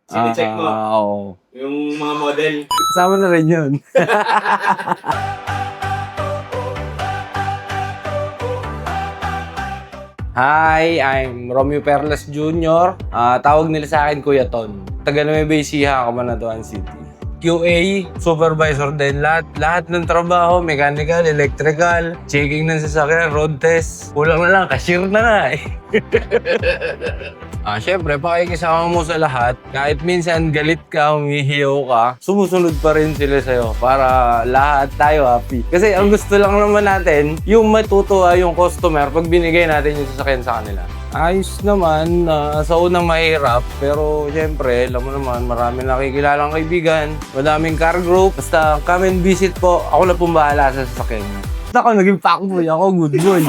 Sine-check mo. Oo. Yung mga model. Kasama na rin yun. Hi, I'm Romeo Perlas Jr. Tawag nila sa akin Kuya Ton. Taga Nueva Ecija ako, Cabanatuan City. QA, supervisor din. Lahat ng trabaho, mechanical, electrical, checking ng sasakyan, road test. Kulang na lang, cashier na nga eh. Siyempre, pakikisama mo sa lahat. Kahit minsan galit ka, humihiyaw ka, sumusunod pa rin sila sa'yo para lahat tayo happy. Kasi ang gusto lang naman natin, yung matutuwa yung customer pag binigay natin yung sasakyan sa kanila. Ayos naman, sa unang mahirap, pero siyempre, alam mo naman, maraming nakikilalang kaibigan, madaming car group, basta come and visit po, ako na pong bahala sa sasakyan. Basta ako, naging fuckboy ako, good boy.